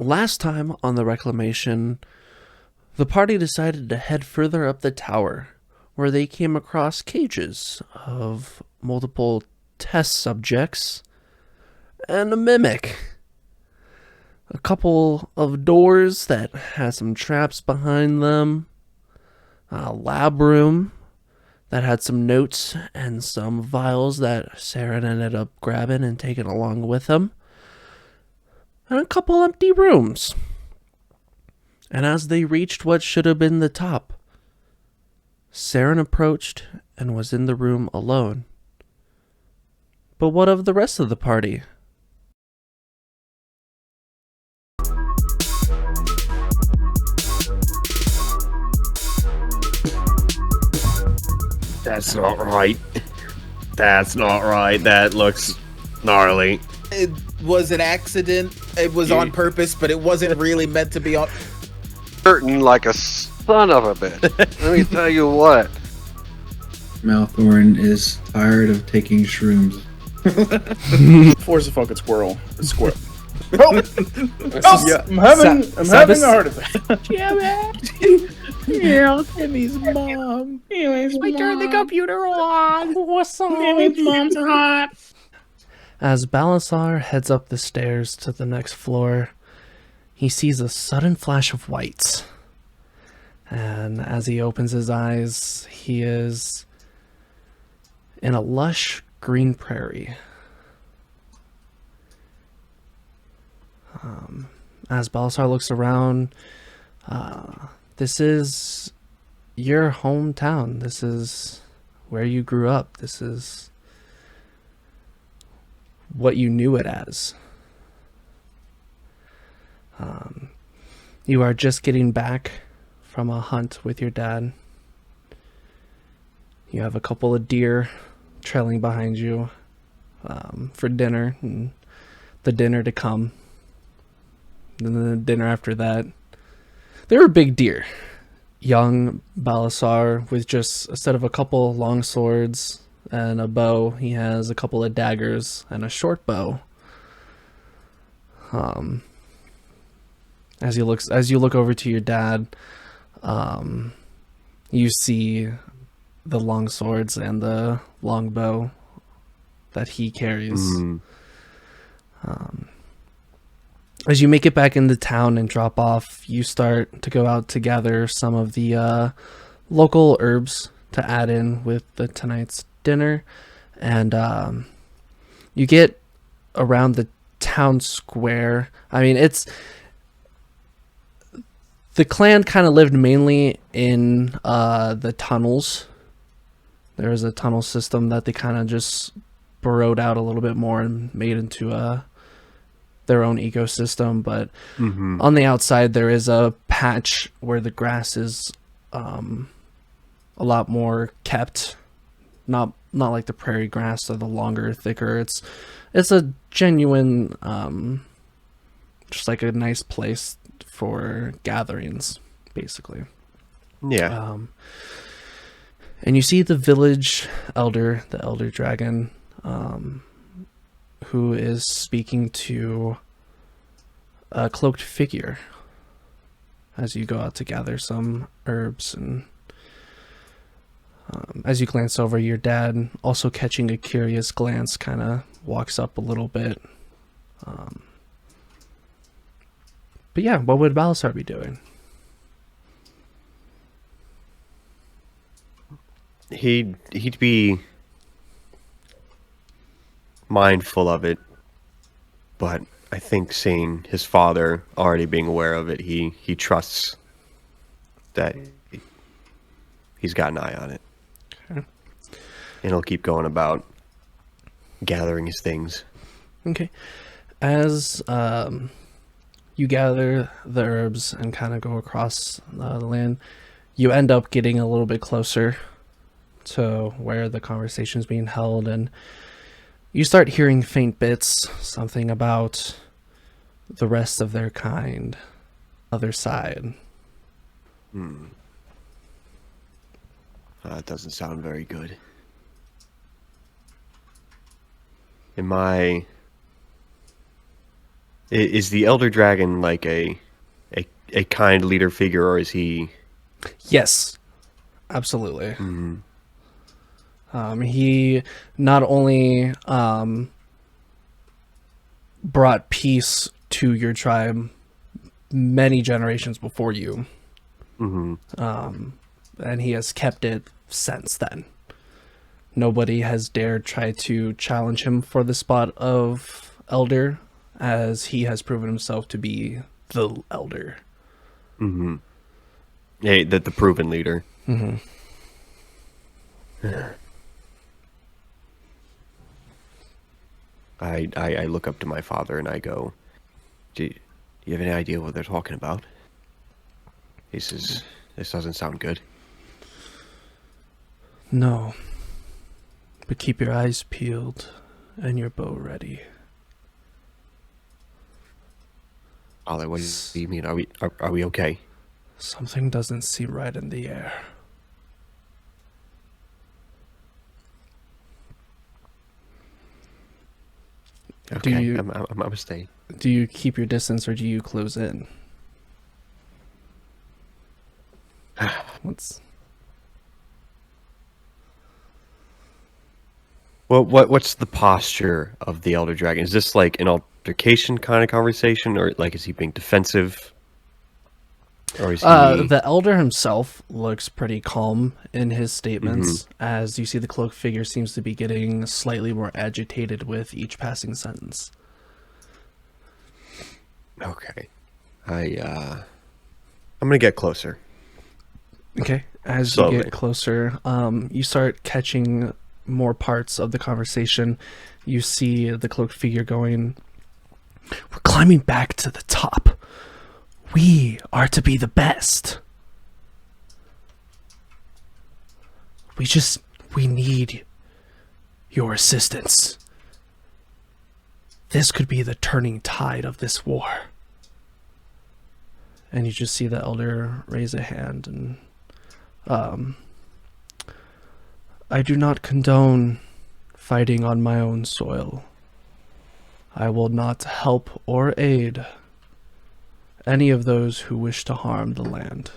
Last time on the Reclamation, the party decided to head further up the tower, where they came across cages of multiple test subjects and a mimic. A couple of doors that had some traps behind them, a lab room that had some notes and some vials that Saren ended up grabbing and taking along with him, and a couple empty rooms. And as they reached what should have been the top, Saren approached and was in the room alone. But what of the rest of the party? That's not right. That's not right. That looks gnarly. It was an accident. It was on purpose, but it wasn't really meant to be on. Hurting like a son of a bitch. Let me tell you what. Maelthorin is tired of taking shrooms. Force a fucking squirrel. A squirrel. Oh, Yeah. I'm having Sabas. a heart attack. Yeah, Timmy's mom. I turned the computer on. What's up? Mom's hot. As Balasar heads up the stairs to the next floor, he sees a sudden flash of white. And as he opens his eyes, he is in a lush green prairie. As Balasar looks around, this is your hometown. This is where you grew up. This is what you knew it as. You are just getting back from a hunt with your dad. You have a couple of deer trailing behind you for dinner, and the dinner to come. And then the dinner after that. They were big deer. Young Balasar with just, instead of a couple long swords and a bow, he has a couple of daggers and a short bow. As you look over to your dad, you see the long swords and the long bow that he carries. As you make it back into town and drop off, you start to go out to gather some of the local herbs to add in with tonight's dinner. And you get around the town square. I mean, the clan kind of lived mainly in the tunnels. There was a tunnel system that they kind of just burrowed out a little bit more and made into their own ecosystem. But on the outside, there is a patch where the grass is a lot more kept. Not like the prairie grass, or the longer, thicker. It's a genuine, just like a nice place for gatherings, basically. Yeah. And you see the village elder, the elder dragon, who is speaking to a cloaked figure as you go out to gather some herbs. And as you glance over, your dad, also catching a curious glance, kind of walks up a little bit. But yeah, what would Balasar be doing? He'd be mindful of it, but I think seeing his father already being aware of it, he trusts that he's got an eye on it. Okay. And he'll keep going about gathering his things. Okay. As you gather the herbs and kind of go across the land, you end up getting a little bit closer to where the conversation is being held, and you start hearing faint bits, something about the rest of their kind, other side. That doesn't sound very good. In my Is the Elder Dragon like a kind leader figure, or is he? Yes, absolutely. He not only brought peace to your tribe many generations before you, and he has kept it since then. Nobody has dared try to challenge him for the spot of elder, as he has proven himself to be the elder. Hey, the proven leader. I look up to my father and I go, do you have any idea what they're talking about? He says, this doesn't sound good. No. But keep your eyes peeled and your bow ready. Father, what do you mean? Are we okay? Something doesn't seem right in the air. Okay, I'm gonna stay. Do you keep your distance or do you close in? What's the posture of the Elder Dragon? Is this like an altercation kind of conversation, or like is he being defensive? Or is he... The elder himself looks pretty calm in his statements, as you see the cloaked figure seems to be getting slightly more agitated with each passing sentence. Okay. I'm gonna get closer. Okay. As Slowly. you get closer, you start catching more parts of the conversation. You see the cloaked figure going, "We're climbing back to the top. We are to be the best. We need your assistance. This could be the turning tide of this war." And you just see the elder raise a hand and, "I do not condone fighting on my own soil. I will not help or aid any of those who wish to harm the land."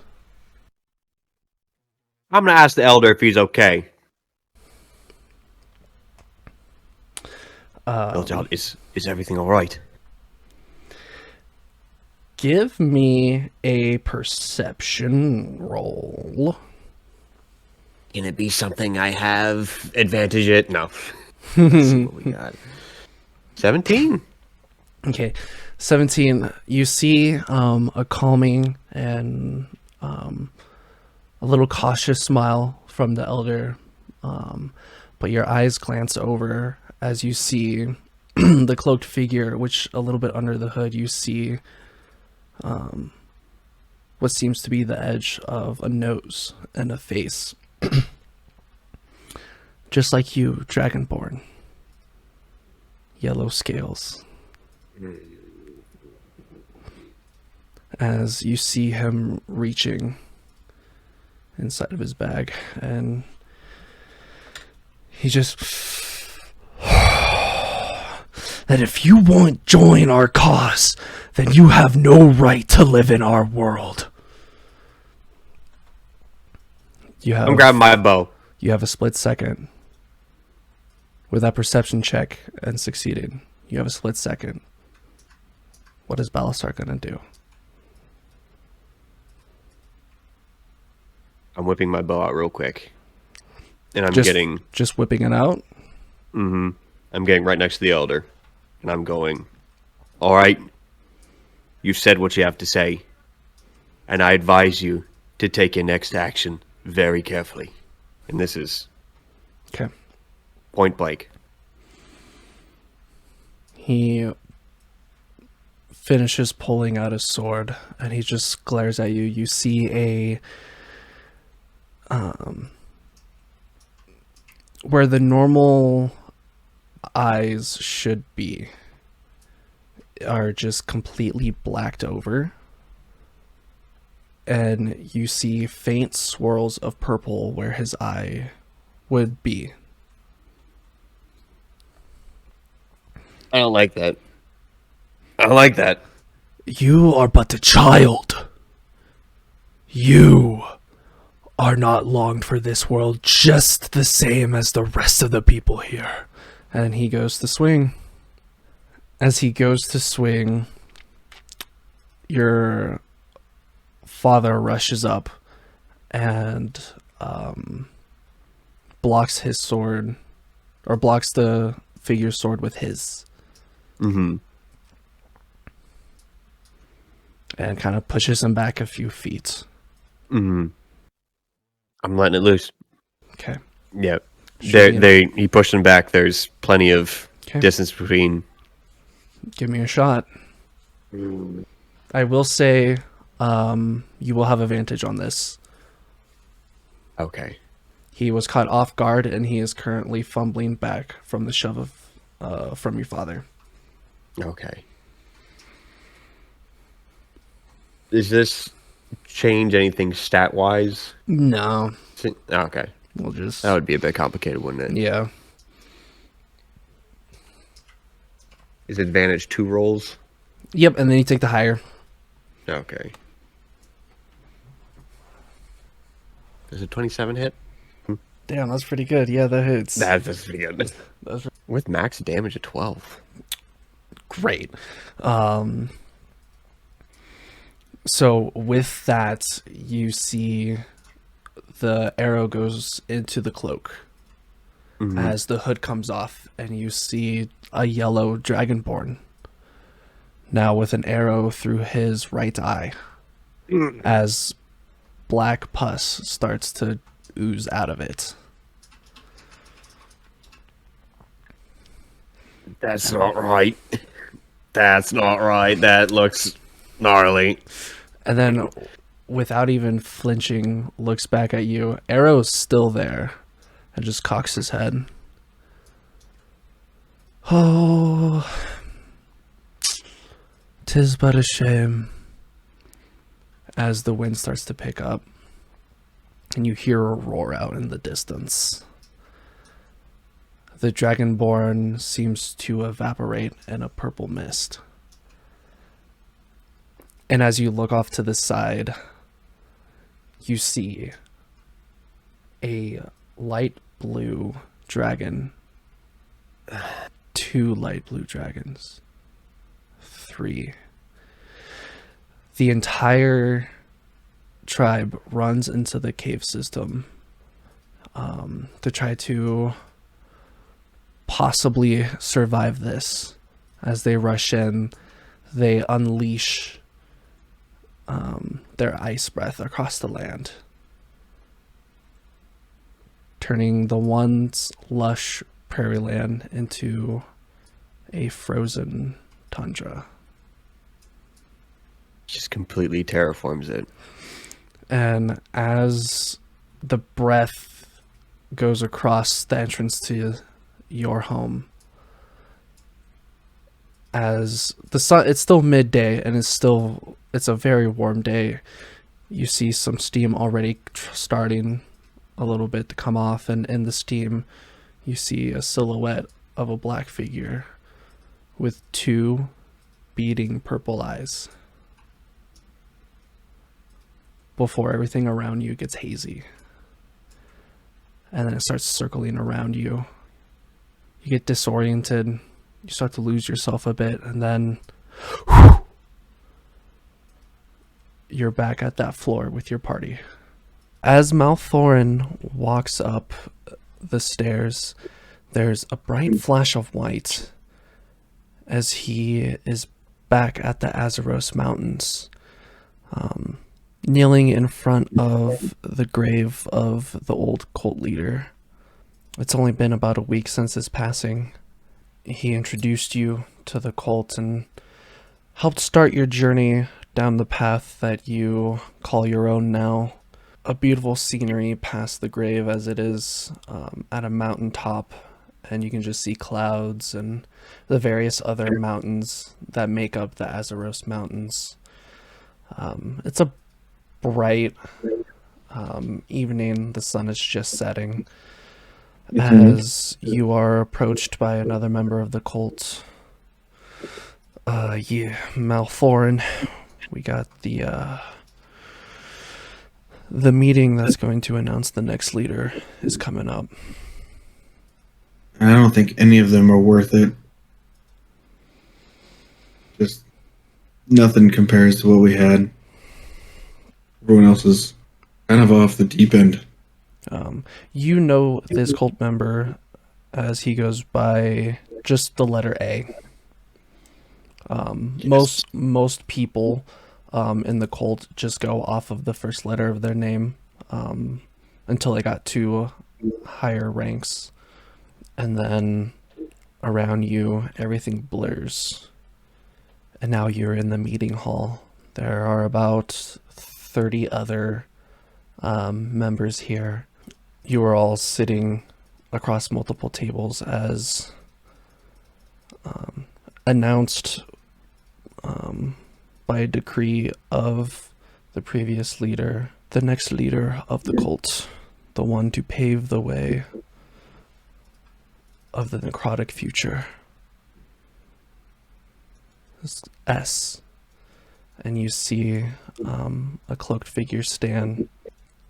I'm gonna ask the Elder if he's okay. Is everything all right? Give me a perception roll. Can it be something I have advantage at? No. Let's see what we got. 17. Okay, 17. You see a calming and a little cautious smile from the elder, but your eyes glance over as you see the cloaked figure, which a little bit under the hood you see what seems to be the edge of a nose and a face. Just like you, Dragonborn. Yellow scales. As you see him reaching inside of his bag, and he just... "That if you won't join our cause, then you have no right to live in our world." I'm grabbing my bow. You have a split second. With that perception check and succeeding, you have a split second. What is Balasar gonna do? I'm whipping my bow out real quick. And I'm just whipping it out? I'm getting right next to the Elder. And I'm going, all right, you said what you have to say. And I advise you to take your next action very carefully. And this is okay. Point blank. He finishes pulling out his sword, and he just glares at you. You see where the normal eyes should be are just completely blacked over, and you see faint swirls of purple where his eye would be. I don't like that. I like that. You are but a child. You are not longed for this world just the same as the rest of the people here. And he goes to swing. As he goes to swing, your father rushes up and blocks his sword, or blocks the figure's sword with his. Mm-hmm. And kind of pushes him back a few feet. Mm-hmm. I'm letting it loose. Okay. Yep. Shoot He pushed him back. There's plenty of distance between. Give me a shot. I will say you will have advantage on this. Okay. He was caught off guard, and he is currently fumbling back from the shove from your father. Okay. Does this change anything stat-wise? No. Okay. We'll just... That would be a bit complicated, wouldn't it? Yeah. Is advantage 2 rolls? Yep, and then you take the higher. Okay. Does a 27 hit? Damn, that's pretty good. Yeah, that hits. That's pretty good. That's With max damage at 12. great. So with that, you see the arrow goes into the cloak as the hood comes off, and you see a yellow dragonborn now with an arrow through his right eye as black pus starts to ooze out of it. That's not right. That's not right. That looks gnarly. And then, without even flinching, looks back at you. Arrow's still there and just cocks his head. Oh, 'tis but a shame. As the wind starts to pick up, and you hear a roar out in the distance. The Dragonborn seems to evaporate in a purple mist. And as you look off to the side, you see a light blue dragon, 2 light blue dragons, 3. The entire tribe runs into the cave system to try to possibly survive this. As they rush in, they unleash their ice breath across the land, turning the once lush prairie land into a frozen tundra. Just completely terraforms it. And as the breath goes across the entrance to your home, as the sun, it's still midday and it's a very warm day. You see some steam already starting a little bit to come off, and in the steam you see a silhouette of a black figure with 2 beating purple eyes before everything around you gets hazy. And then it starts circling around you. You get disoriented. You start to lose yourself a bit, and then you're back at that floor with your party. As Maelthorin walks up the stairs, there's a bright flash of white as he is back at the Azeros Mountains, kneeling in front of the grave of the old cult leader. It's only been about a week since his passing. He introduced you to the cult and helped start your journey down the path that you call your own now. A beautiful scenery past the grave, as it is at a mountaintop, and you can just see clouds and the various other mountains that make up the Azeros Mountains. It's a bright evening. The sun is just setting as you are approached by another member of the cult. Yeah, Maelthorin. We got the meeting that's going to announce the next leader is coming up. I don't think any of them are worth it. Just nothing compares to what we had. Everyone else is kind of off the deep end. You know this cult member as he goes by just the letter A. Most people in the cult just go off of the first letter of their name until they got to higher ranks. And then around you, everything blurs. And now you're in the meeting hall. There are about 30 other members here. You are all sitting across multiple tables as announced by a decree of the previous leader, the next leader of the cult, the one to pave the way of the necrotic future. It's S. And you see a cloaked figure stand.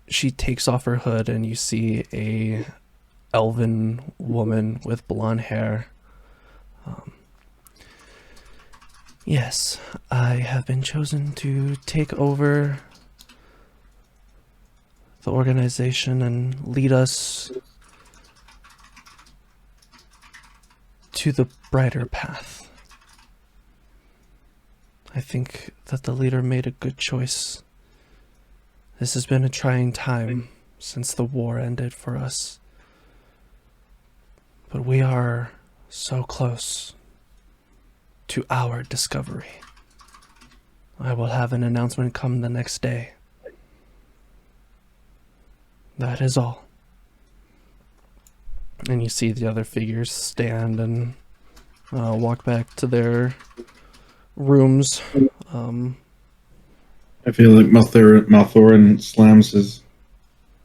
She takes off her hood and you see a elven woman with blonde hair. Yes, I have been chosen to take over the organization and lead us to the brighter path. I think that the leader made a good choice. This has been a trying time since the war ended for us. But we are so close to our discovery. I will have an announcement come the next day. That is all. And you see the other figures stand and walk back to their rooms. I feel like Maelthorin slams his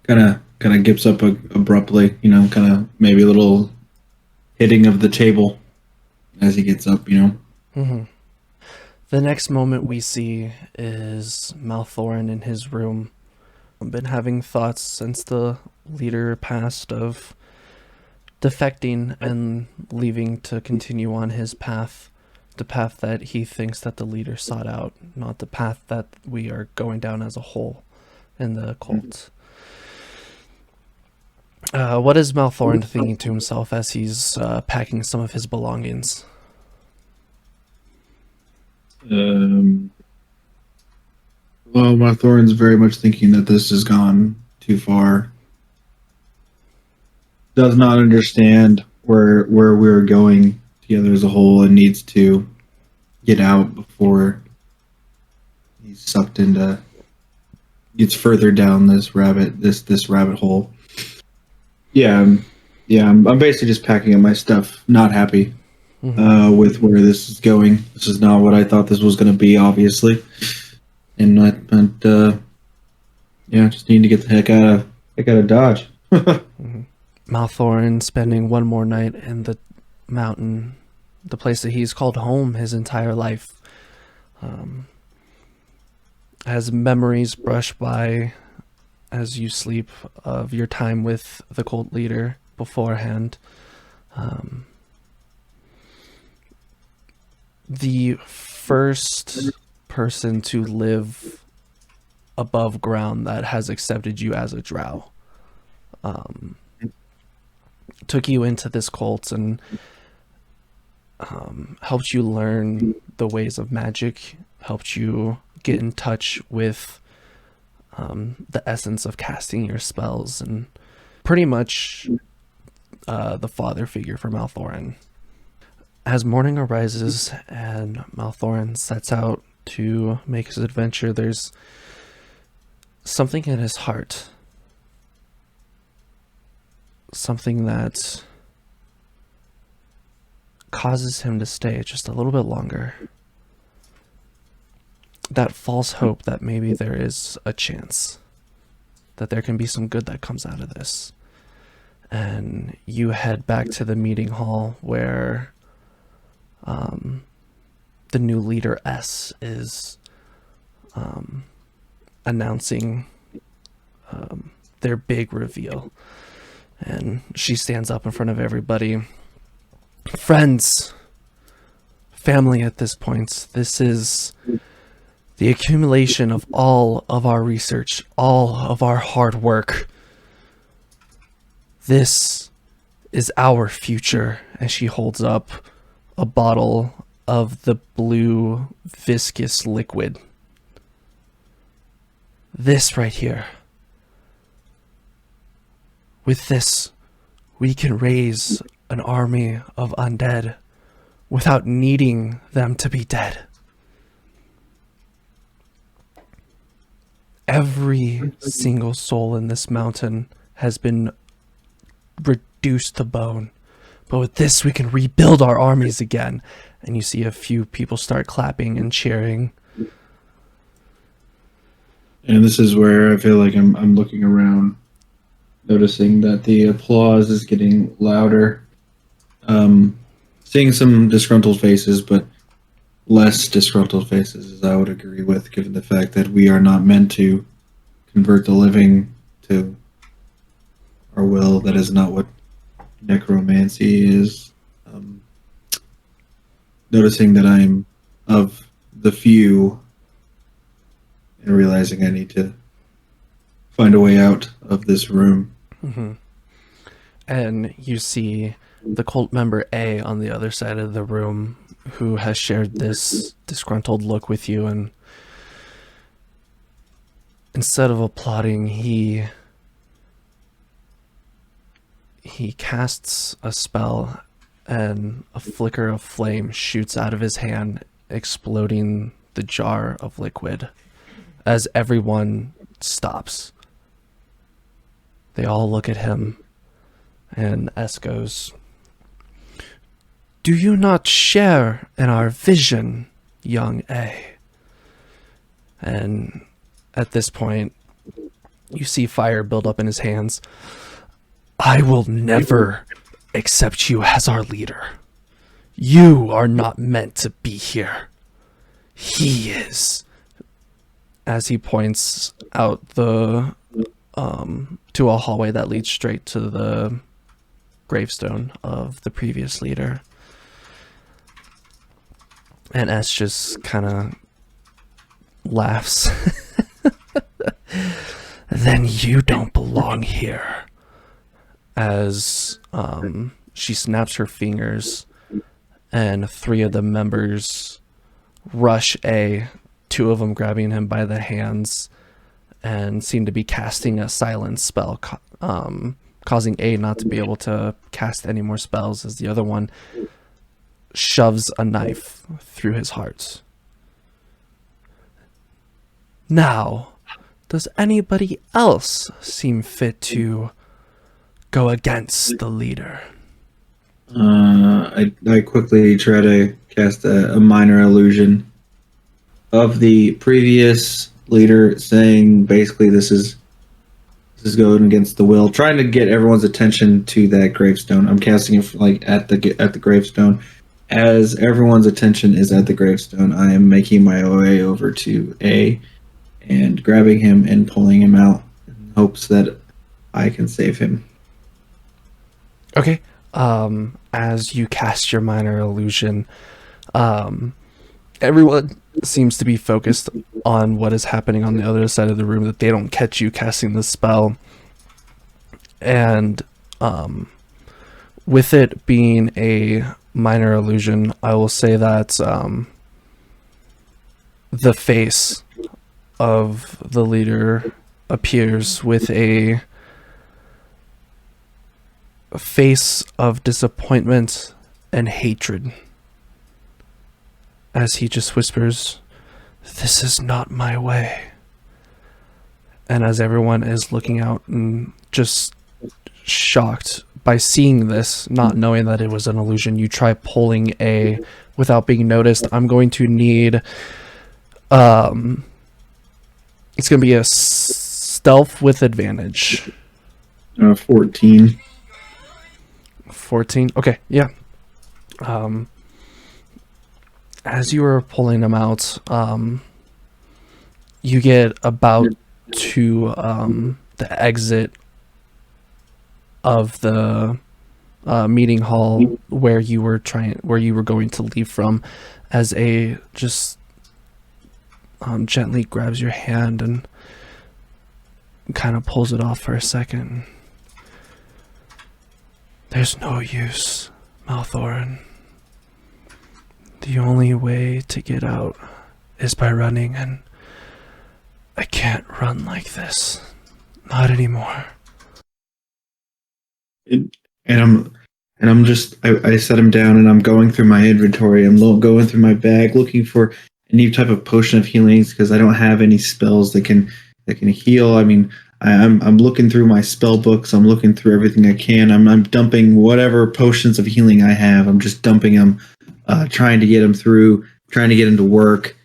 kind of gives up abruptly, kind of maybe a little hitting of the table as he gets up, Mm-hmm. The next moment we see is Maelthorin in his room. I've been having thoughts since the leader passed of defecting and leaving to continue on his path, the path that he thinks that the leader sought out, not the path that we are going down as a whole in the cult. What is Maelthorin thinking to himself as he's packing some of his belongings? Well, Maelthorin's very much thinking that this has gone too far. Does not understand where we're going together as a whole and needs to get out before he's sucked into, gets further down this rabbit hole. I'm basically just packing up my stuff, not happy with where this is going. This is not what I thought this was going to be, obviously, and just need to get the heck out of Dodge. Maelthorin spending one more night in the mountain, the place that he's called home his entire life, as memories brush by as you sleep of your time with the cult leader beforehand. The first person to live above ground that has accepted you as a drow took you into this cult and helped you learn the ways of magic, helped you get in touch with the essence of casting your spells, and pretty much the father figure for Maelthorin. As morning arises and Maelthorin sets out to make his adventure, there's something in his heart, something that causes him to stay just a little bit longer. That false hope that maybe there is a chance that there can be some good that comes out of this. And you head back to the meeting hall where the new leader S is announcing their big reveal. And she stands up in front of everybody. Friends, family at this point, this is the accumulation of all of our research, all of our hard work. This is our future. As she holds up a bottle of the blue viscous liquid. This right here. With this, we can raise an army of undead without needing them to be dead. Every single soul in this mountain has been reduced to bone. But with this, we can rebuild our armies again. And you see a few people start clapping and cheering. And this is where I feel like I'm looking around, noticing that the applause is getting louder. Seeing some disgruntled faces, but less disgruntled faces, as I would agree with, given the fact that we are not meant to convert the living to our will. That is not what necromancy is. Noticing that I'm of the few and realizing I need to find a way out of this room. Mm-hmm. And you see the cult member A on the other side of the room who has shared this disgruntled look with you, and instead of applauding, he casts a spell and a flicker of flame shoots out of his hand, exploding the jar of liquid as everyone stops. They all look at him, and S goes, "Do you not share in our vision, young A?" And at this point, you see fire build up in his hands. "I will never accept you as our leader. You are not meant to be here. He is." As he points out the to a hallway that leads straight to the gravestone of the previous leader. And S just kind of laughs. "Then you don't belong here." As she snaps her fingers and 3 of the members rush A, 2 of them grabbing him by the hands and seem to be casting a silence spell, causing A not to be able to cast any more spells, as the other one shoves a knife through his heart. "Now, does anybody else seem fit to go against the leader?" I quickly try to cast a minor illusion of the previous leader, saying basically this is going against the will, trying to get everyone's attention to that gravestone. I'm casting it like at the gravestone. As everyone's attention is at the gravestone, I am making my way over to A and grabbing him and pulling him out in hopes that I can save him. Okay. As you cast your minor illusion, everyone seems to be focused on what is happening on the other side of the room, that they don't catch you casting the spell. And with it being a minor illusion, I will say that the face of the leader appears with a face of disappointment and hatred, as he just whispers, "This is not my way." And as everyone is looking out and just shocked by seeing this, not knowing that it was an illusion, you try pulling A without being noticed. I'm going to need it's going to be a stealth with advantage. 14. 14. Okay, yeah. As you were pulling them out, you get about to the exit of the meeting hall where you were going to leave from, as a just gently grabs your hand and kind of pulls it off for a second. There's no use, Maelthorin. The only way to get out is by running, and I can't run like this. Not anymore. I set him down and I'm going through my inventory. I'm going through my bag looking for any type of potion of healings because I don't have any spells that can heal. I mean, I'm looking through my spell books. I'm looking through everything I can. I'm dumping whatever potions of healing I have. I'm just dumping them, trying to get him through, trying to get him to work,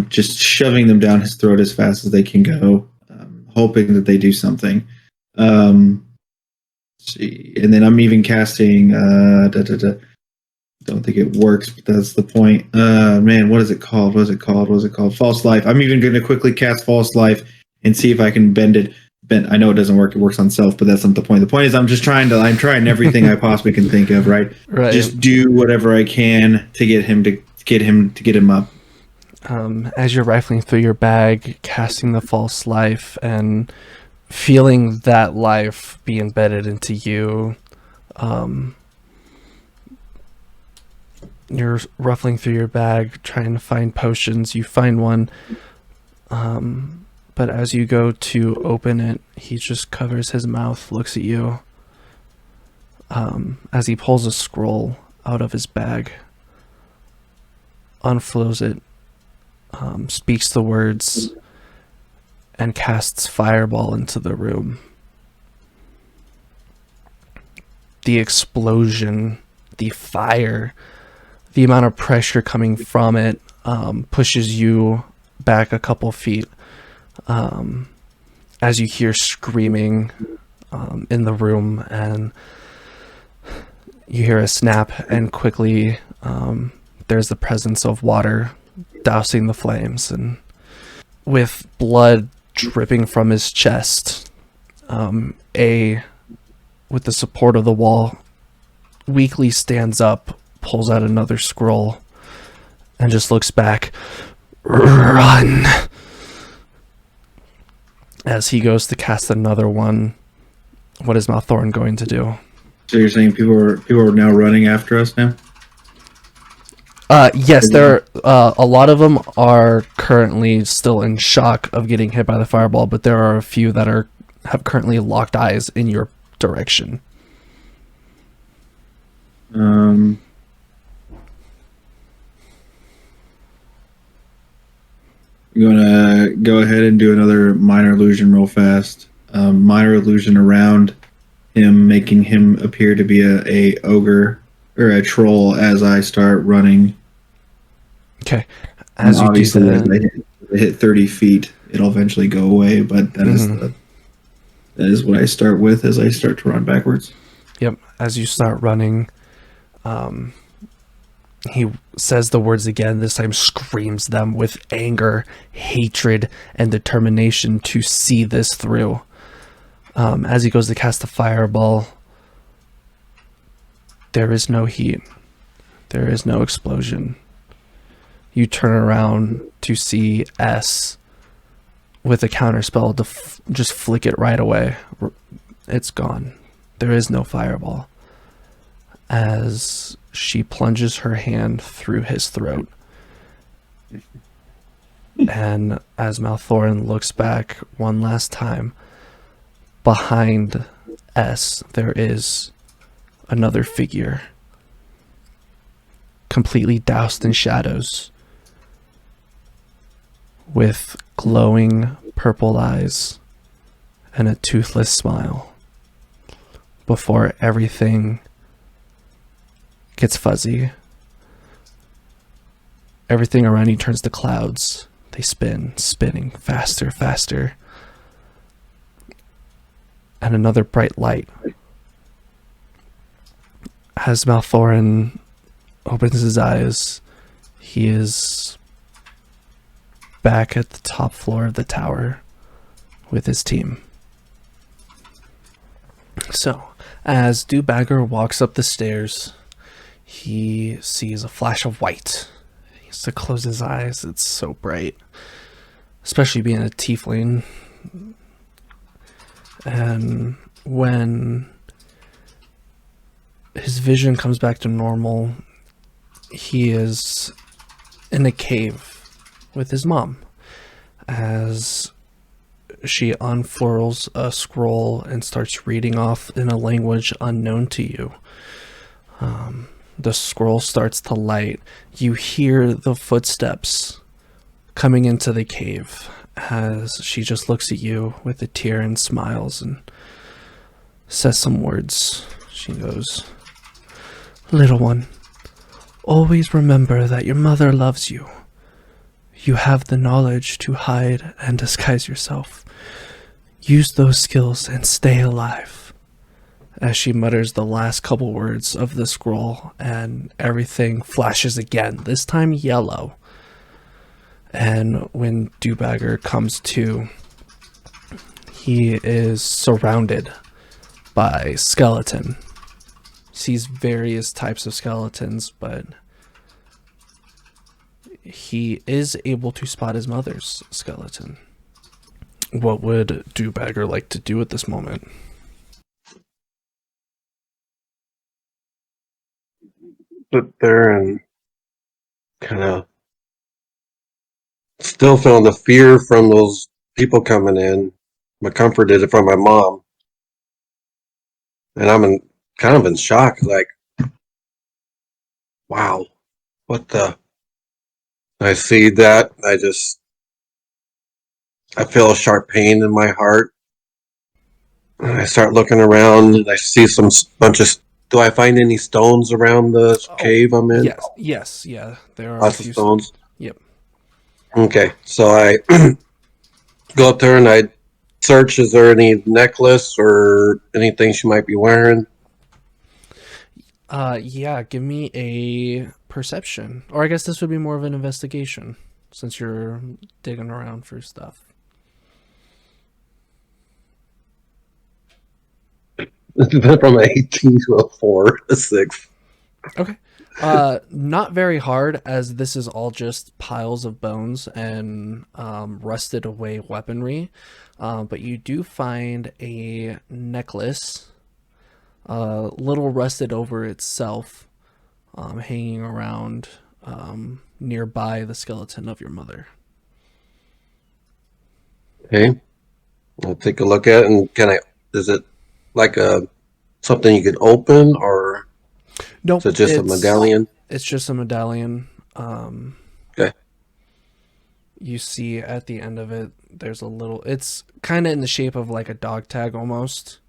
just shoving them down his throat as fast as they can go, hoping that they do something. See, and then I'm even casting. Don't think it works, but that's the point. Man, what is it called? False Life. I'm even going to quickly cast False Life and see if I can bend it. I know it doesn't work. It works on self, but that's not the point. The point is I'm trying everything I possibly can think of. Right. Just do whatever I can to get him up. As you're rifling through your bag, casting the False Life and feeling that life be embedded into you, you're ruffling through your bag trying to find potions. You find one, but as you go to open it, he just covers his mouth, looks at you, as he pulls a scroll out of his bag, unfurls it, speaks the words, and casts Fireball into the room. The explosion, the fire, the amount of pressure coming from it pushes you back a couple feet, as you hear screaming in the room, and you hear a snap, and quickly there's the presence of water dousing the flames, and with blood dripping from his chest, with the support of the wall, weakly stands up, pulls out another scroll, and just looks back. Run! As he goes to cast another one, what is Maelthorin going to do? So you're saying people are now running after us now? Yes, there are, a lot of them are currently still in shock of getting hit by the fireball, but there are a few that have currently locked eyes in your direction. I'm gonna go ahead and do another minor illusion real fast. Minor illusion around him, making him appear to be a ogre or a troll as I start running. Okay. As you do that, as I hit 30 feet, it'll eventually go away, but that is what I start with as I start to run backwards. Yep. As you start running, he says the words again, this time screams them with anger, hatred, and determination to see this through. As he goes to cast the fireball, there is no heat. There is no explosion. You turn around to see S with a counterspell to just flick it right away. It's gone. There is no fireball. As she plunges her hand through his throat. And as Maelthorin looks back one last time, behind S, there is another figure, completely doused in shadows, with glowing purple eyes and a toothless smile, before everything gets fuzzy. Everything around you turns to clouds. They spinning faster, faster. And another bright light. As Maelthorin opens his eyes, He is back at the top floor of the tower with his team. So, as Dubbager walks up the stairs, he sees a flash of white. He has to close his eyes. It's so bright, especially being a tiefling. And when his vision comes back to normal, he is in a cave with his mom as she unfurls a scroll and starts reading off in a language unknown to you. The scroll starts to light. You hear the footsteps coming into the cave as she just looks at you with a tear and smiles and says some words. She goes, "Little one, always remember that your mother loves you. You have the knowledge to hide and disguise yourself. Use those skills and stay alive." As she mutters the last couple words of the scroll, and everything flashes again, this time yellow. And when Dubbager comes to, he is surrounded by skeleton. Sees various types of skeletons, but he is able to spot his mother's skeleton. What would Dubbager like to do at this moment? Sit there and kind of still feeling the fear from those people coming in. I'm comforted from my mom. And I'm kind of in shock, like, wow, what the? I see that, I feel a sharp pain in my heart. And I start looking around and I see bunch of, do I find any stones around the cave I'm in? Yes, yeah, there are Lots a few of stones. Yep. Okay, so I go up there and I search, is there any necklace or anything she might be wearing? Yeah, give me a perception. Or I guess this would be more of an investigation, since you're digging around for stuff. It's been from an 18 to a 4, a 6. Okay. Not very hard, as this is all just piles of bones and rusted away weaponry. But you do find a necklace, a little rusted over itself, hanging around nearby the skeleton of your mother. Okay. I'll take a look at it, and is it like something you could open, or Nope, is it just a medallion? It's just a medallion. Okay. You see at the end of it, there's a little, it's kind of in the shape of like a dog tag almost.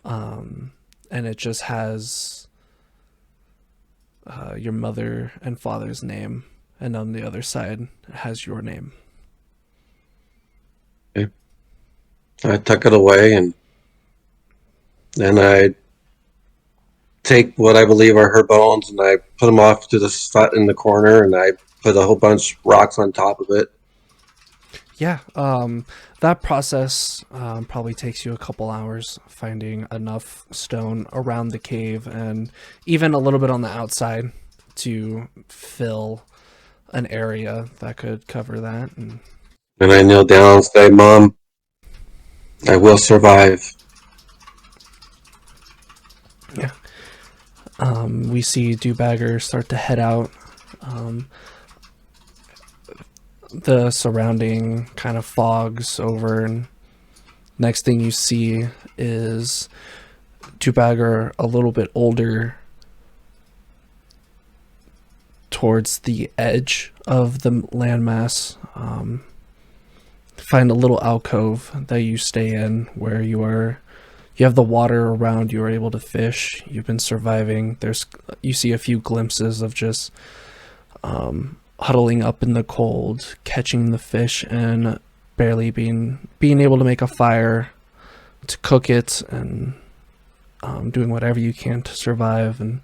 And it just has your mother and father's name, and on the other side it has your name. Okay. I tuck it away, and then I take what I believe are her bones, and I put them off to the spot in the corner, and I put a whole bunch of rocks on top of it. Yeah, that process probably takes you a couple hours, finding enough stone around the cave and even a little bit on the outside to fill an area that could cover that. And I kneel down and say, "Mom, I will survive." yeah, we see Dubbager start to head out. The surrounding kind of fogs over, and next thing you see is Dubbager a little bit older towards the edge of the landmass. Find a little alcove that you stay in where you have the water around, you are able to fish, you've been surviving. You see a few glimpses of just huddling up in the cold, catching the fish, and barely being able to make a fire to cook it, and doing whatever you can to survive. And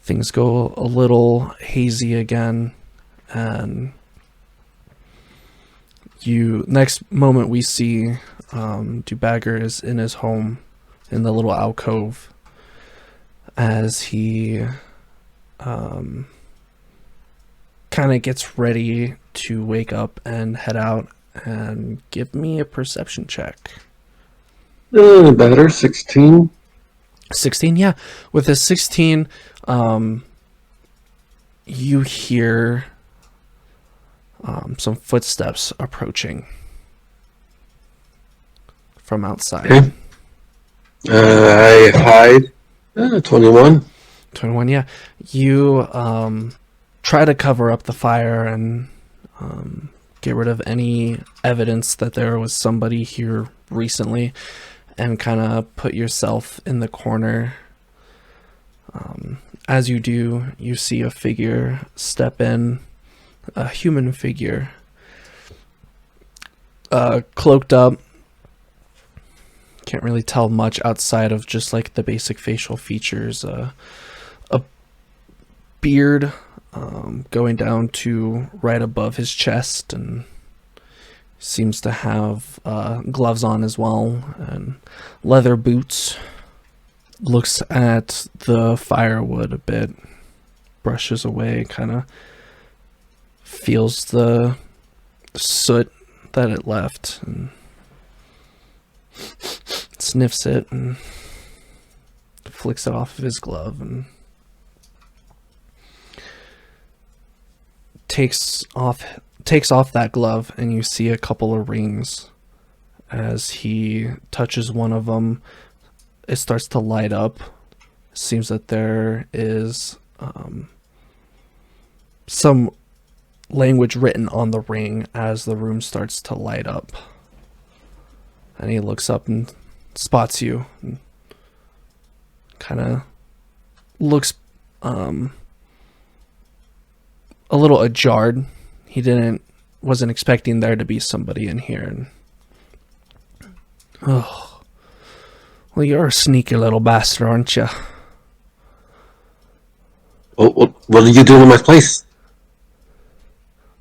things go a little hazy again, and next moment we see Dubbager is in his home in the little alcove as he kind of gets ready to wake up and head out. And give me a perception check. Better, 16. 16, yeah. With a 16, you hear some footsteps approaching from outside. Okay. I hide. 21. 21, yeah. You try to cover up the fire and get rid of any evidence that there was somebody here recently, and kind of put yourself in the corner. As you do, you see a figure step in, a human figure, cloaked up. Can't really tell much outside of just like the basic facial features. A beard going down to right above his chest, and seems to have gloves on as well, and leather boots. Looks at the firewood a bit, brushes away, kind of feels the soot that it left, and sniffs it and flicks it off of his glove, and takes off that glove, and you see a couple of rings. As he touches one of them, it starts to light up. Seems that there is some language written on the ring as the room starts to light up. And he looks up and spots you, and kind of looks a little ajarred. He wasn't expecting there to be somebody in here. And oh, well, you're a sneaky little bastard, aren't you? What did you do in my place?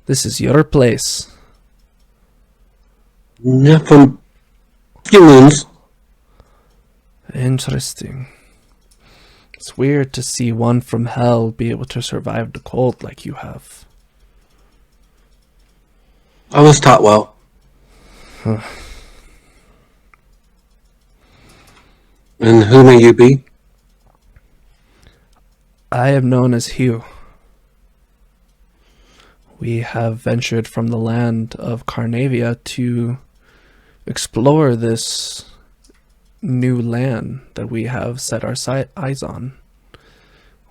This is your place. Yeah, from humans. Interesting. It's weird to see one from hell be able to survive the cold like you have. I was taught well. And who may you be? I am known as Hugh. We have ventured from the land of Carnavia to explore this new land that we have set our eyes on.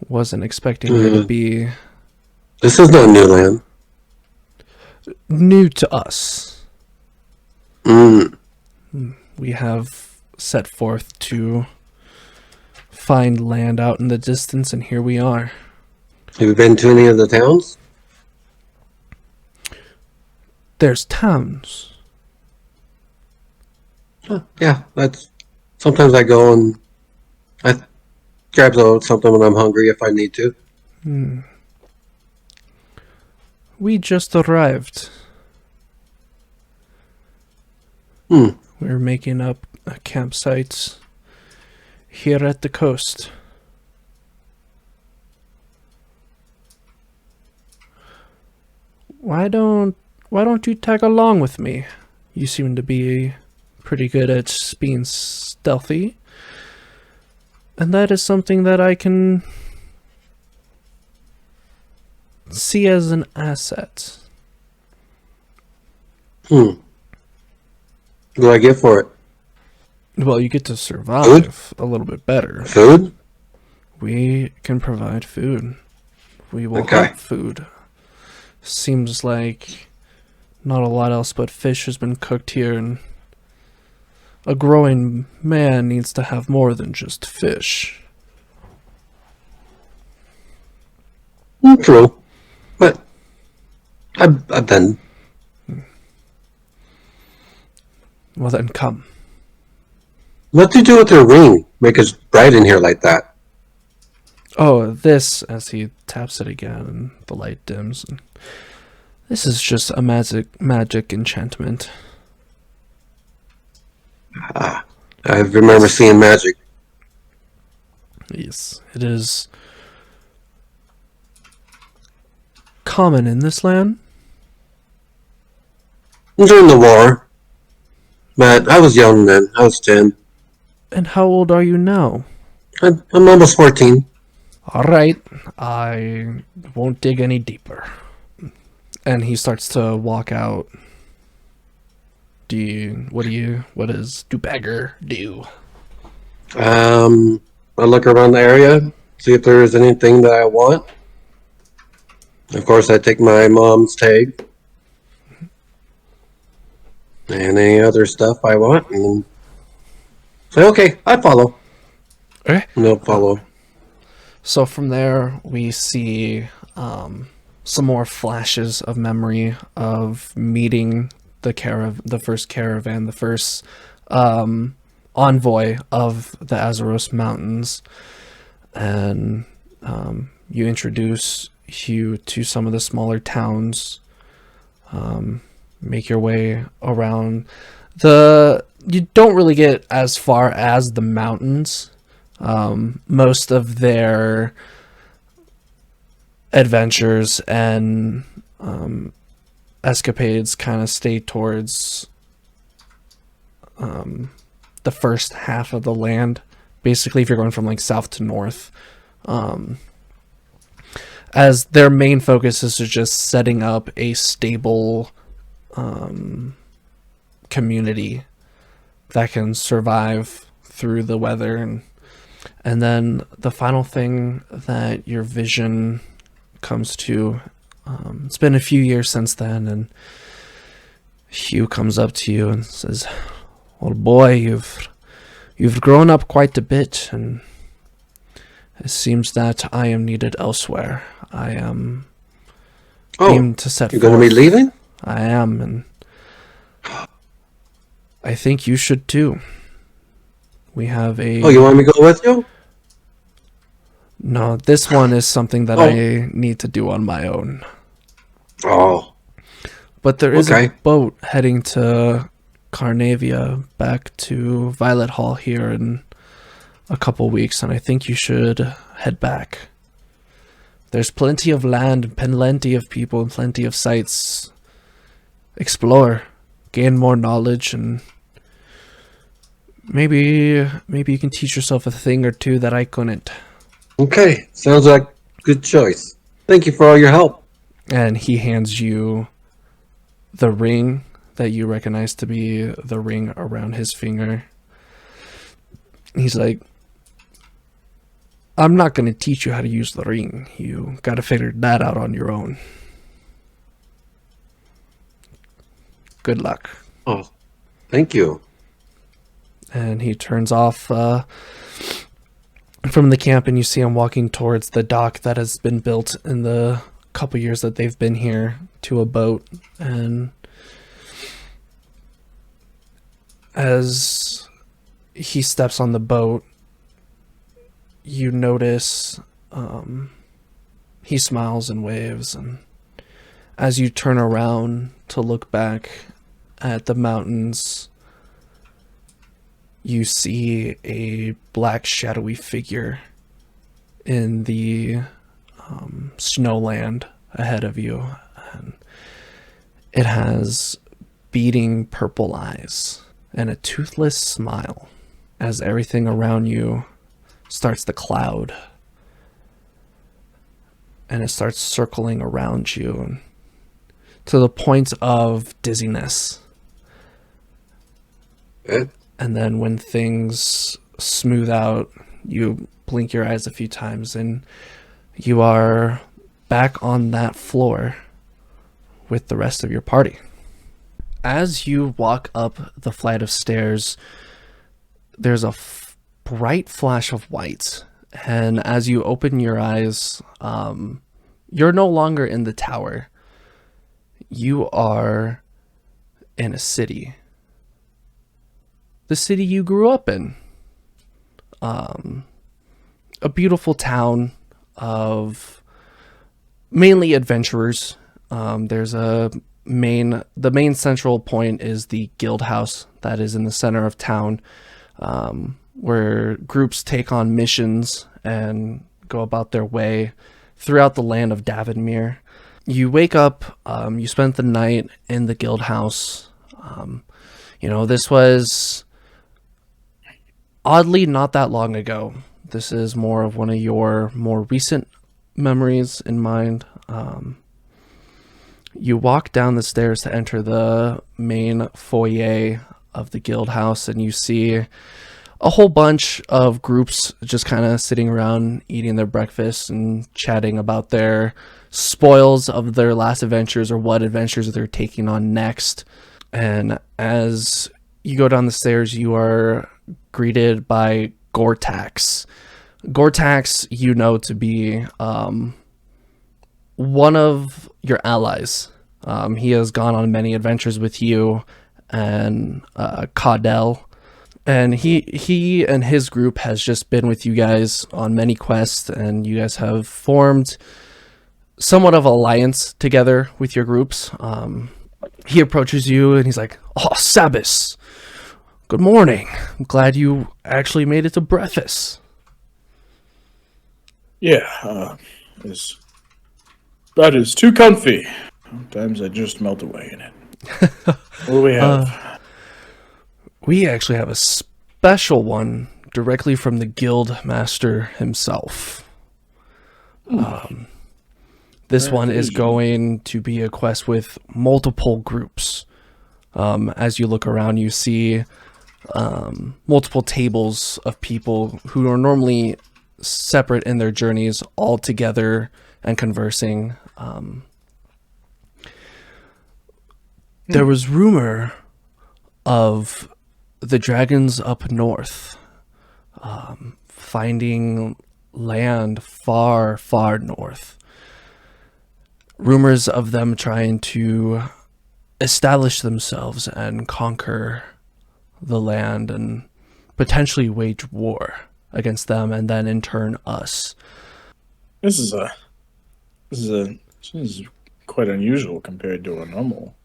Wasn't expecting there to be... This is not new land. New to us. We have set forth to find land out in the distance, and here we are. Have you been to any of the towns? There's towns. Yeah, that's... Sometimes I go and I grab something when I'm hungry if I need to. We just arrived. We're making up a campsite here at the coast. Why don't you tag along with me? You seem to be pretty good at being stealthy, and that is something that I can see as an asset. What do I get for it? Well, you get to survive a little bit better. Food? We can provide food. We will Okay. hunt food. Seems like not a lot else but fish has been cooked here, and a growing man needs to have more than just fish. True. But I've been... Well then, come. What do you do with your ring? Make us bright in here like that. Oh, this, as he taps it again and the light dims. And this is just a magic enchantment. I remember seeing magic. Yes, it is common in this land. During the war. But I was young then. I was 10. And how old are you now? I'm almost 14. All right, I won't dig any deeper. And he starts to walk out. What does Dubbager do? I look around the area, see if there is anything that I want. Of course, I take my mom's tag and any other stuff I want, and then say, okay, I follow. Okay. No follow. So from there, we see some more flashes of memory of meeting the first caravan, the first envoy of the Azeros Mountains, and you introduce Hugh to some of the smaller towns. Make your way around you don't really get as far as the mountains. Most of their adventures and escapades kind of stay towards the first half of the land. Basically, if you're going from like south to north, as their main focus is to just setting up a stable community that can survive through the weather. And then the final thing that your vision comes to, it's been a few years since then, and Hugh comes up to you and says, "Old boy, you've grown up quite a bit, and it seems that I am needed elsewhere. I am aimed to set you're forth. going to be leaving? I am, and I think you should too. We have a..." Oh, you want me to go with you? No, this one is something that I need to do on my own. Oh. But there is Okay. a boat heading to Carnavia, back to Violet Hall here in a couple weeks, and I think you should head back. There's plenty of land, plenty of people, and plenty of sights. Explore, gain more knowledge, and maybe you can teach yourself a thing or two that I couldn't. Okay, sounds like a good choice. Thank you for all your help. And he hands you the ring that you recognize to be the ring around his finger. He's like, "I'm not going to teach you how to use the ring. You got to figure that out on your own. Good luck." Oh, thank you. And he turns off from the camp, and you see him walking towards the dock that has been built in the couple years that they've been here to a boat. And as he steps on the boat, you notice he smiles and waves, and as you turn around to look back at the mountains, you see a black shadowy figure in the snowland ahead of you, and it has beating purple eyes and a toothless smile as everything around you starts to cloud, and it starts circling around you to the point of dizziness. And then when things smooth out, you blink your eyes a few times and you are back on that floor with the rest of your party. As you walk up the flight of stairs, there's a bright flash of white. And as you open your eyes, you're no longer in the tower. You are in a city. The city you grew up in. A beautiful town of mainly adventurers. There's the main central point is the guild house that is in the center of town, where groups take on missions and go about their way throughout the land of Davenmere. You wake up, you spent the night in the guild house. This was oddly not that long ago. This is more of one of your more recent memories in mind. You walk down the stairs to enter the main foyer of the guild house, and you see a whole bunch of groups just kind of sitting around eating their breakfast and chatting about their spoils of their last adventures or what adventures they're taking on next. And as you go down the stairs, you are greeted by Gortax. Gortax, you know to be one of your allies. He has gone on many adventures with you and Caudel. And he and his group has just been with you guys on many quests, and you guys have formed somewhat of an alliance together with your groups. He approaches you and he's like, "Oh, Sabas, good morning. I'm glad you actually made it to breakfast." Yeah, that is too comfy. Sometimes I just melt away in it. What do we have? We actually have a special one directly from the guild master himself. This one is going to be a quest with multiple groups. As you look around, you see multiple tables of people who are normally separate in their journeys, all together and conversing. There was rumor of the dragons up north finding land far, far north. Rumors of them trying to establish themselves and conquer the land and potentially wage war against them, and then in turn us. This is quite unusual compared to a normal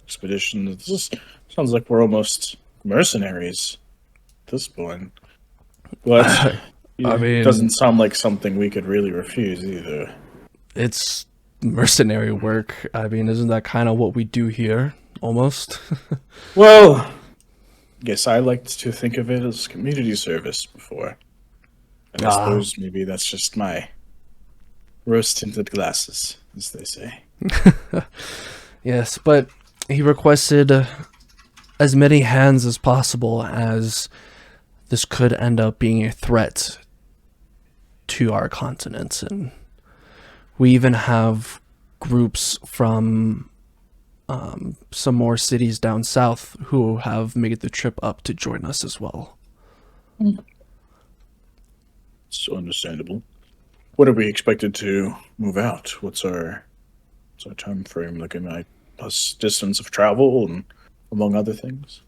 expedition. This sounds like we're almost mercenaries at this point. But it doesn't sound like something we could really refuse either. It's mercenary work. I mean, isn't that kind of what we do here, almost? Well, I guess I liked to think of it as community service before. And I suppose maybe that's just my rose-tinted glasses, as they say. Yes, but he requested as many hands as possible, as this could end up being a threat to our continent. And we even have groups from some more cities down south who have made the trip up to join us as well. It's understandable. What are we expected to move out? What's our time frame looking like? Plus distance of travel and among other things?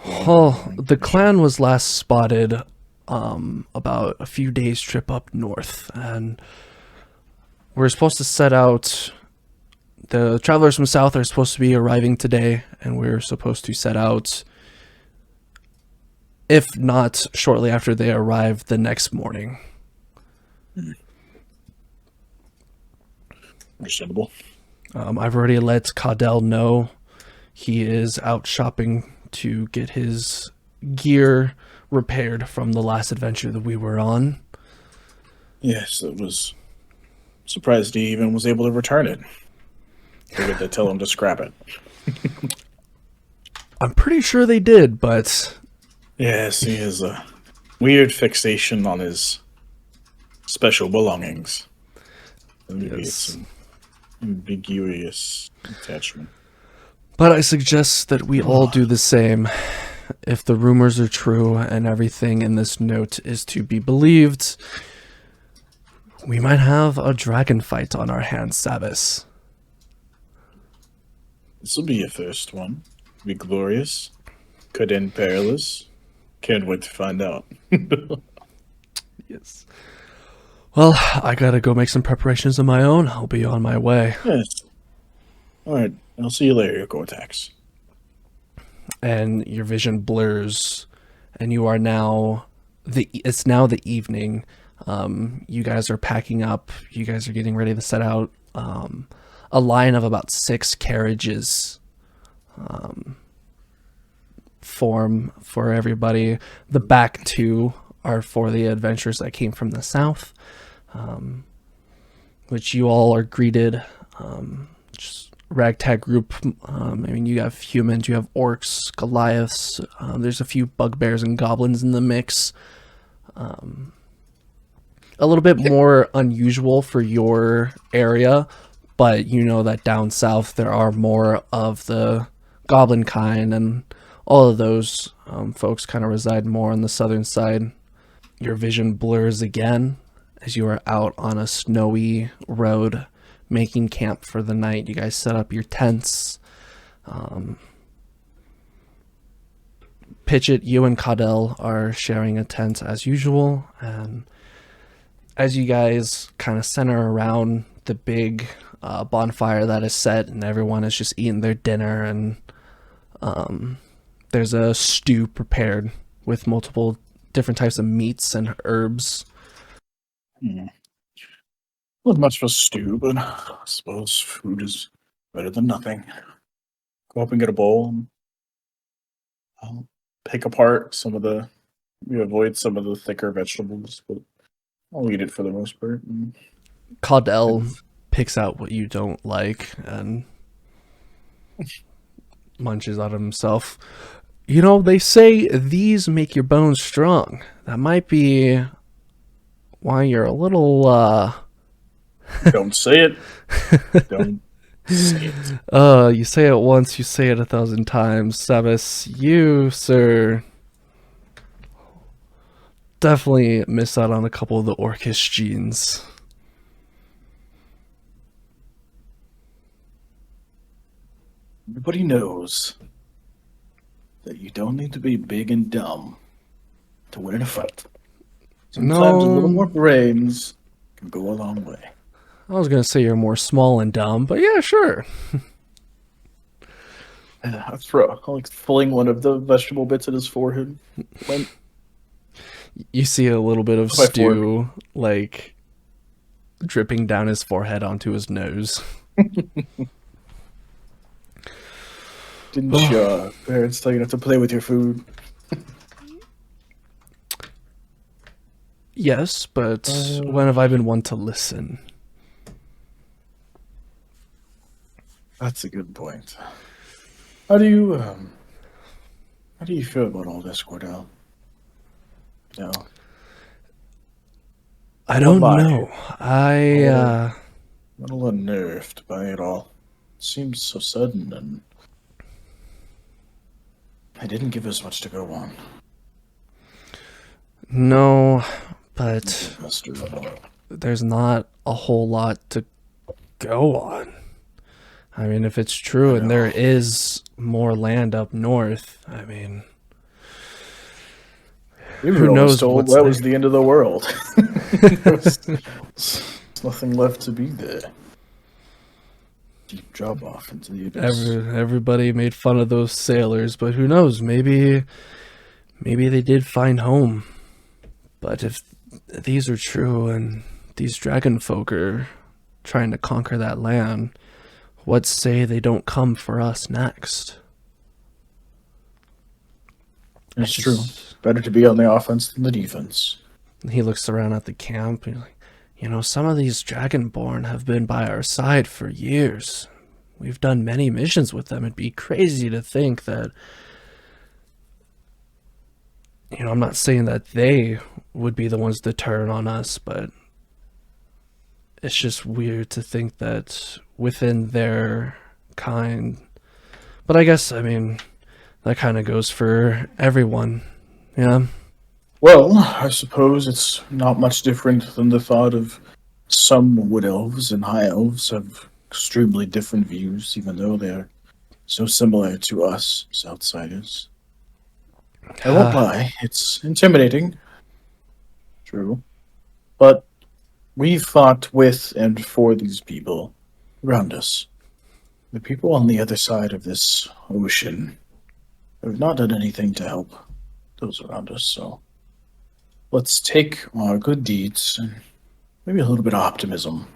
Well, the clan was last spotted about a few days trip up north, and we're supposed to set out. The travelers from south are supposed to be arriving today, and we're supposed to set out, if not shortly after they arrive, the next morning. Understandable. I've already let Caudel know. He is out shopping to get his gear repaired from the last adventure that we were on. Yes, it was surprised he even was able to return it. Figured they'd tell him to scrap it. I'm pretty sure they did, but... Yes, he has a weird fixation on his special belongings. Maybe it's an ambiguous attachment. But I suggest that we all do the same. If the rumors are true and everything in this note is to be believed, we might have a dragon fight on our hands, Sabas. This will be a first one. Be glorious. Could end perilous. Can't wait to find out. Yes. Well, I gotta go make some preparations of my own. I'll be on my way. Yes. All right. I'll see you later, Cortex. And your vision blurs, and you are now it's now the evening. You guys are packing up. You guys are getting ready to set out. A line of about 6 carriages form for everybody. The back 2 are for the adventurers that came from the south, which you all are greeted. Just ragtag group. I mean, you have humans, you have orcs, Goliaths. There's a few bugbears and goblins in the mix. A little bit more unusual for your area, but you know that down south there are more of the goblin kind, and all of those folks kind of reside more on the southern side. Your vision blurs again as you are out on a snowy road making camp for the night. You guys set up your tents. Pitchit, you and Caudell are sharing a tent as usual, and as you guys kind of center around the big bonfire that is set, and everyone is just eating their dinner, and there's a stew prepared with multiple different types of meats and herbs. Not much for stew, but I suppose food is better than nothing. Go up and get a bowl. And I'll pick apart some of the. We avoid some of the thicker vegetables, but I'll eat it for the most part. Caudell picks out what you don't like and munches out of himself. You know, they say these make your bones strong. That might be why you're a little, Don't say it. Don't say it. you say it once, you say it 1,000 times. Sabas, you, sir, definitely miss out on a couple of the orcish genes. Everybody knows that you don't need to be big and dumb to win a fight. Sometimes a little more brains can go a long way. I was going to say you're more small and dumb, but yeah, sure. I fling one of the vegetable bits at his forehead. You see a little bit of My stew, like, dripping down his forehead onto his nose. Didn't your parents tell you not to play with your food? Yes, but when have I been one to listen? That's a good point. How do you feel about all this, Cordell? No. I don't lie. know. A little unnerved by it all. It seems so sudden, and I didn't give us much to go on. No, but there's not a whole lot to go on. I mean, if it's true and there is more land up north, I mean, who knows told what's that there. was the end of the world. There's nothing left to be there. Deep drop off into the abyss. Everybody made fun of those sailors, but who knows? Maybe they did find home. But if these are true and these dragon folk are trying to conquer that land, what say they don't come for us next? It's true. Better to be on the offense than the defense. He looks around at the camp and like, you know, some of these dragonborn have been by our side for years. We've done many missions with them. It'd be crazy to think that, you know, I'm not saying that they would be the ones to turn on us, but it's just weird to think that within their kind. But I guess, I mean, that kind of goes for everyone. Yeah. Well, I suppose it's not much different than the thought of some wood elves and high elves have extremely different views, even though they're so similar to us as outsiders. I won't lie, it's intimidating. True. But we've fought with and for these people around us. The people on the other side of this ocean have not done anything to help those around us, so let's take our good deeds and maybe a little bit of optimism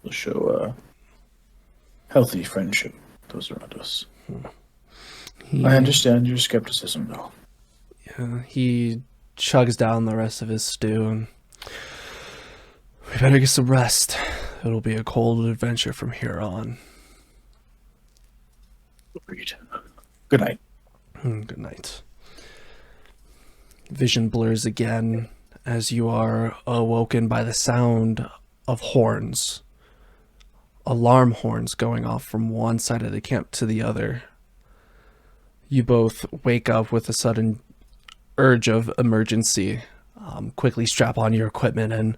to show healthy friendship with those around us. I understand your skepticism, though. Yeah, he chugs down the rest of his stew, and we better get some rest. It'll be a cold adventure from here on. Agreed. Good night. Good night. Vision blurs again as you are awoken by the sound of horns. Alarm horns going off from one side of the camp to the other. You both wake up with a sudden urge of emergency. Quickly strap on your equipment and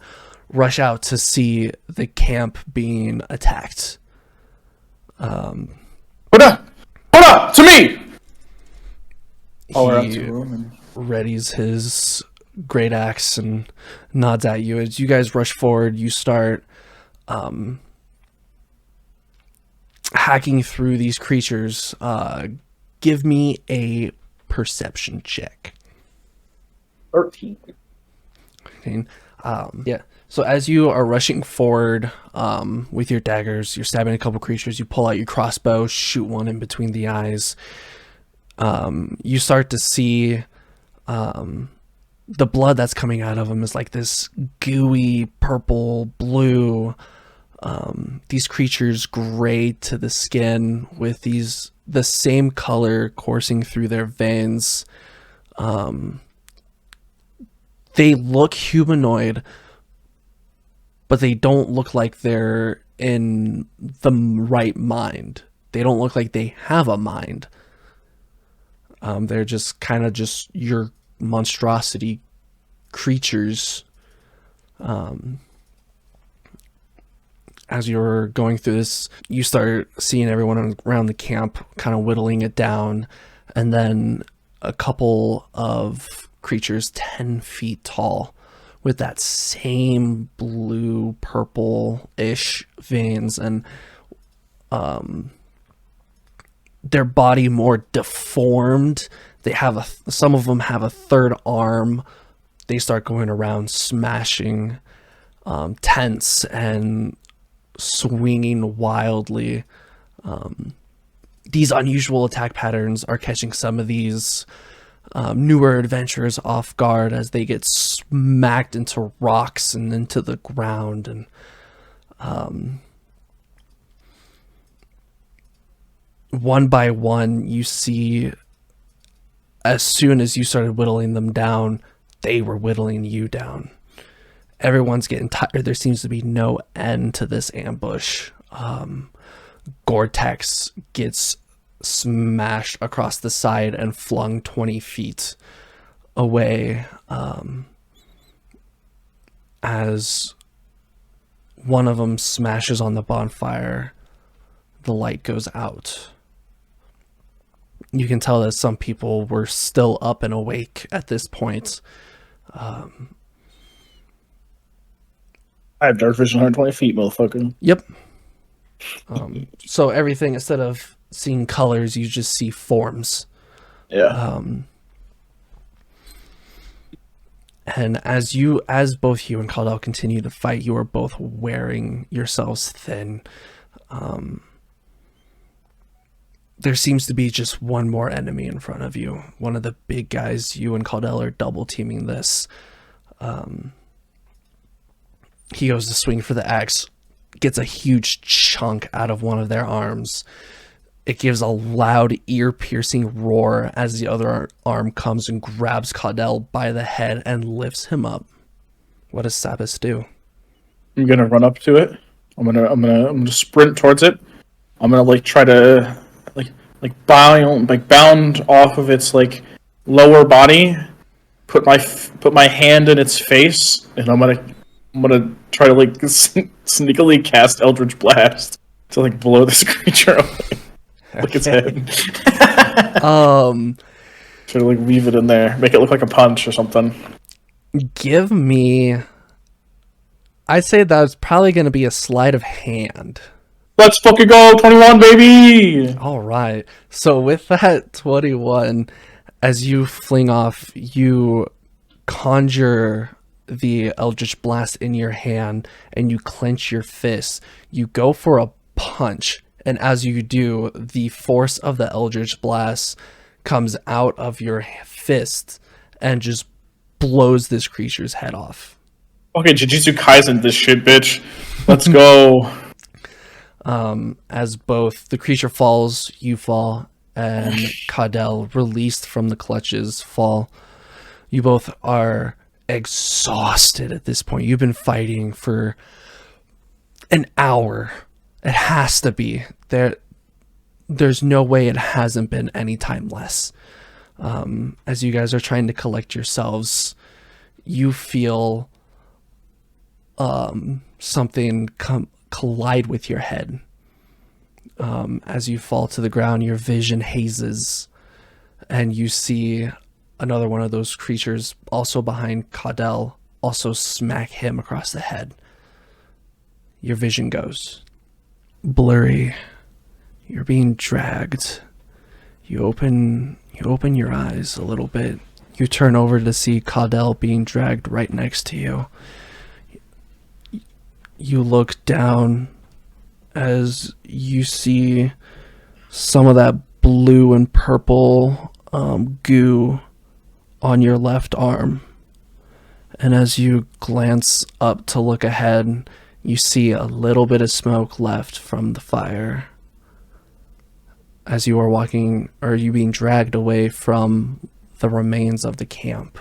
rush out to see the camp being attacked. Hold on! To me! He readies his great axe and nods at you. As you guys rush forward, you start hacking through these creatures. Give me a perception check. 13. Yeah. So as you are rushing forward with your daggers, you're stabbing a couple creatures, you pull out your crossbow, shoot one in between the eyes. You start to see the blood that's coming out of them is like this gooey purple blue. These creatures gray to the skin with the same color coursing through their veins. They look humanoid, but they don't look like they're in the right mind. They don't look like they have a mind. They're just kind of just your monstrosity creatures. As you're going through this, you start seeing everyone around the camp kind of whittling it down, and then a couple of creatures 10 feet tall with that same blue purple-ish veins, and their body more deformed. They have some of them have a third arm. They start going around smashing tents and swinging wildly. These unusual attack patterns are catching some of these newer adventurers off guard as they get smacked into rocks and into the ground. And one by one, you see, as soon as you started whittling them down, they were whittling you down. Everyone's getting tired. There seems to be no end to this ambush. Gore-Tex gets smashed across the side and flung 20 feet away as one of them smashes on the bonfire. The light goes out. You can tell that some people were still up and awake at this point. I have dark vision 120 feet, motherfucker. Yep. So everything, instead of seeing colors, you just see forms. Yeah. And as both you and Caldell continue to fight, you are both wearing yourselves thin. There seems to be just one more enemy in front of you. One of the big guys. You and Caldell are double teaming this. He goes to swing for the axe, gets a huge chunk out of one of their arms. It gives a loud, ear-piercing roar as the other arm comes and grabs Caldell by the head and lifts him up. What does Sabas do? I'm gonna run up to it. I'm gonna sprint towards it. I'm gonna try to bound off of its lower body. Put my hand in its face, and I'm gonna try to sneakily cast Eldritch Blast to blow this creature away. Its head. Try to weave it in there, make it look like a punch or something. Give me I'd say that's probably going to be a sleight of hand. Let's fucking go, 21, baby! All right. So with that 21, as you fling off, you conjure the Eldritch Blast in your hand and you clench your fist. You go for a punch, and as you do, the force of the Eldritch Blast comes out of your fist and just blows this creature's head off. Okay, Jujutsu Kaisen this shit, bitch. Let's go. As both the creature falls, you fall, and Caudel, released from the clutches, fall. You both are exhausted at this point. You've been fighting for an hour. It has to be. There's no way it hasn't been any time less. As you guys are trying to collect yourselves, you feel something collide with your head. As you fall to the ground, your vision hazes, and you see another one of those creatures, also behind Caudel, also smack him across the head. Your vision goes blurry. You're being dragged. You open your eyes a little bit. You turn over to see Caudel being dragged right next to you. You look down as you see some of that blue and purple goo on your left arm. And as you glance up to look ahead, you see a little bit of smoke left from the fire. As you are walking, or you being dragged away from the remains of the camp.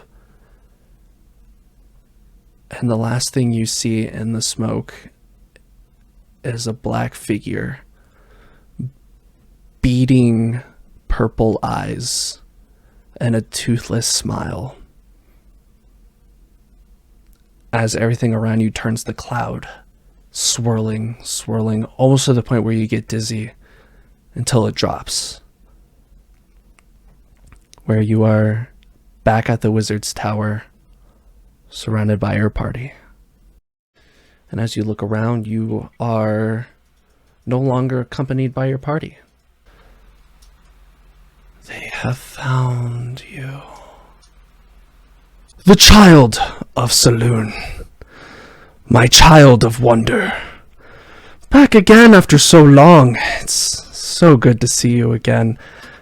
And the last thing you see in the smoke is a black figure, beating purple eyes and a toothless smile. As everything around you turns to cloud, swirling, almost to the point where you get dizzy, until it drops. Where you are back at the wizard's tower, surrounded by your party. And as you look around, you are no longer accompanied by your party. They have found you. The child of Saloon. My child of wonder. Back again after so long. It's so good to see you again.